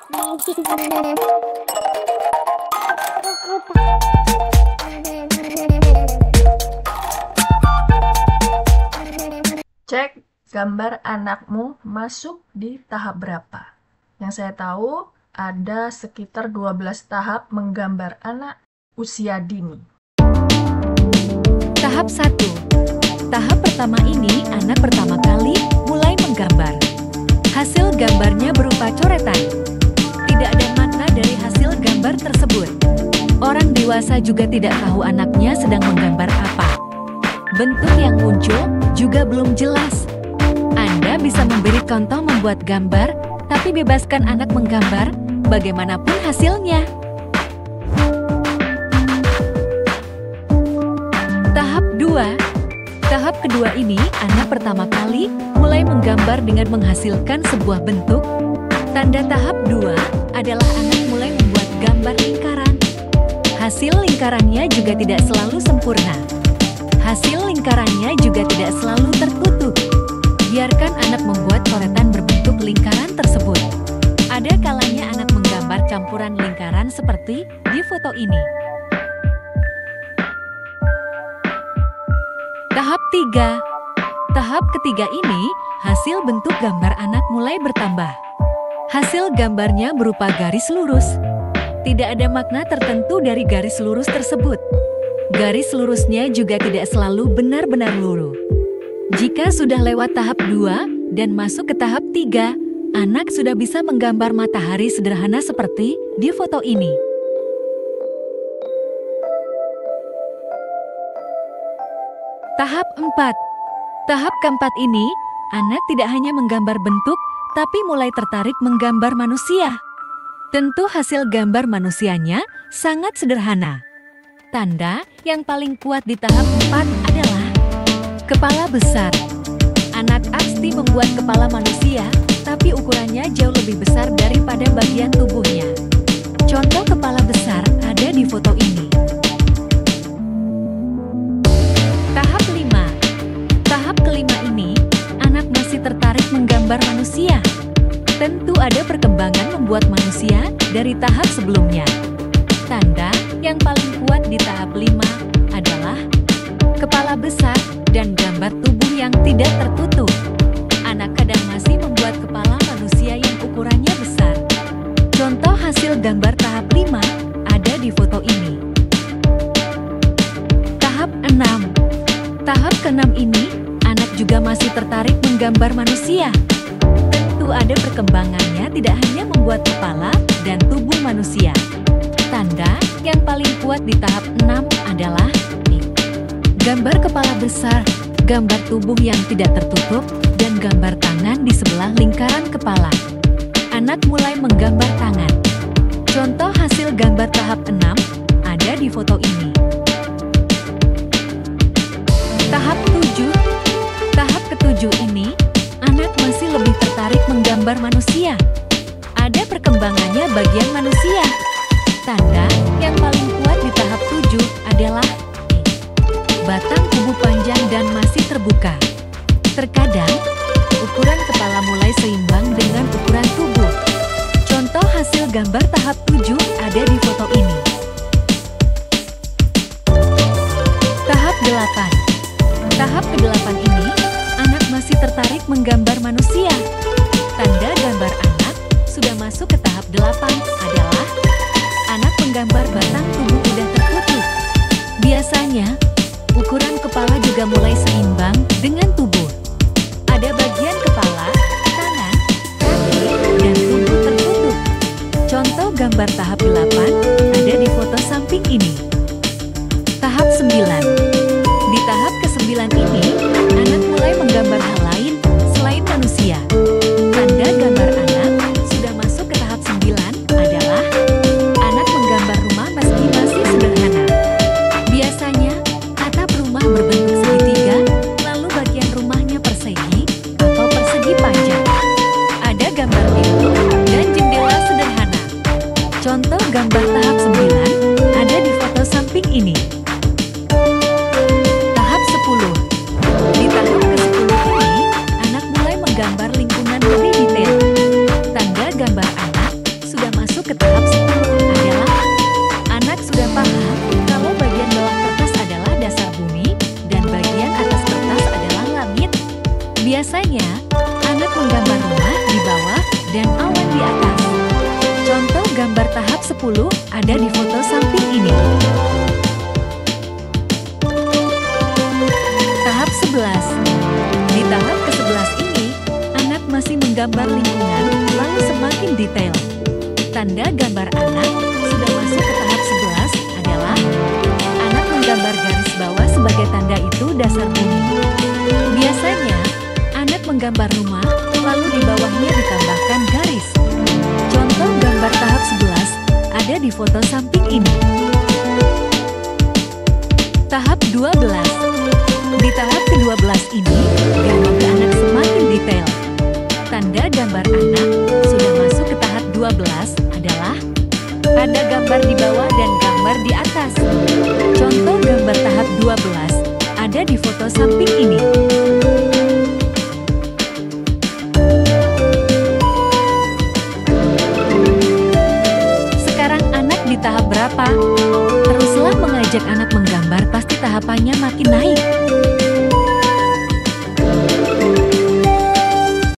Cek gambar anakmu masuk di tahap berapa. Yang saya tahu ada sekitar 12 tahap menggambar anak usia dini. Tahap 1. Tahap pertama ini anak pertama kali mulai menggambar. Hasil gambarnya berupa coretan. Tidak ada makna dari hasil gambar tersebut. Orang dewasa juga tidak tahu anaknya sedang menggambar apa. Bentuk yang muncul juga belum jelas. Anda bisa memberi contoh membuat gambar, tapi bebaskan anak menggambar, bagaimanapun hasilnya. Tahap 2. Tahap kedua ini, anak pertama kali mulai menggambar dengan menghasilkan sebuah bentuk. Tanda tahap 2 adalah anak mulai membuat gambar lingkaran. Hasil lingkarannya juga tidak selalu sempurna. Hasil lingkarannya juga tidak selalu tertutup. Biarkan anak membuat coretan berbentuk lingkaran tersebut. Ada kalanya anak menggambar campuran lingkaran seperti di foto ini. Tahap 3. Tahap ketiga ini, hasil bentuk gambar anak mulai bertambah. Hasil gambarnya berupa garis lurus. Tidak ada makna tertentu dari garis lurus tersebut. Garis lurusnya juga tidak selalu benar-benar lurus. Jika sudah lewat tahap 2 dan masuk ke tahap 3, anak sudah bisa menggambar matahari sederhana seperti di foto ini. Tahap 4. Tahap keempat ini, anak tidak hanya menggambar bentuk, tapi mulai tertarik menggambar manusia. Tentu hasil gambar manusianya sangat sederhana. Tanda yang paling kuat di tahap 4 adalah kepala besar. Anak pasti membuat kepala manusia, tapi ukurannya jauh lebih besar daripada bagian tubuhnya. Contoh kepala besar ada di foto ini. Tahap 5. Tahap kelima ini, anak masih tertarik menggambar manusia. Tentu ada perkembangan membuat manusia dari tahap sebelumnya. Tanda yang paling kuat di tahap 5 adalah kepala besar dan gambar tubuh yang tidak tertutup. Anak kadang masih membuat kepala manusia yang ukurannya besar. Contoh hasil gambar tahap 5 ada di foto ini. Tahap 6. Tahap ke-6 ini, anak juga masih tertarik menggambar manusia. Tentu ada perkembangannya tidak hanya membuat kepala dan tubuh manusia. Tanda yang paling kuat di tahap 6 adalah gambar kepala besar, gambar tubuh yang tidak tertutup, dan gambar tangan di sebelah lingkaran kepala. Anak mulai menggambar tangan. Contoh hasil gambar tahap 6 ada di foto ini. Tahap 7. Tahap ke-7 ini, anak masih lebih tertarik menggambar manusia. Ada perkembangannya bagian manusia. Tanda yang paling kuat di tahap 7 adalah batang tubuh panjang dan masih terbuka. Terkadang, ukuran kepala mulai seimbang dengan ukuran tubuh. Contoh hasil gambar tahap 7 ada di foto ini. Tahap 8. Tahap ke-8 ini, anak masih tertarik menggambar manusia. Tanda gambar anak sudah masuk ke tahap 8 adalah anak menggambar batang tubuh udah tertutup. Biasanya, ukuran kepala juga mulai seimbang dengan tubuh. Ada bagian kepala, tangan, kaki, dan tubuh tertutup. Contoh gambar tahap 8 ada di foto samping ini. Tahap 9. Di tahap ke-9 ini, anak mulai menggambar hal lain selain manusia. Tanda gambar anak sudah masuk ke tahap 9 adalah anak menggambar rumah meski masih sederhana. Biasanya, atap rumah berbentuk segitiga, lalu bagian rumahnya persegi atau persegi panjang. Ada gambar pintu dan jendela sederhana. Contoh gambar tahap 9 ada di foto samping ini. Tahap 10. Di tahap ke-10 ini, di atas. Contoh gambar tahap 10 ada di foto samping ini. Tahap 11. Di tahap ke-11 ini, anak masih menggambar lingkungan, lalu semakin detail. Tanda gambar anak sudah masuk ke tahap 11 adalah anak menggambar garis bawah sebagai tanda itu dasar bumi. Biasanya, anak menggambar rumah, lalu di bawahnya ditambahkan garis. Contoh gambar tahap 11 ada di foto samping ini. Tahap 12. Di tahap ke-12 ini, gambar anak semakin detail. Tanda gambar anak sudah masuk ke tahap 12 adalah ada gambar di bawah dan gambar di atas. Contoh gambar tahap 12 ada di foto samping ini. Sekarang anak di tahap berapa? Teruslah mengajak anak menggambar, pasti tahapannya makin naik.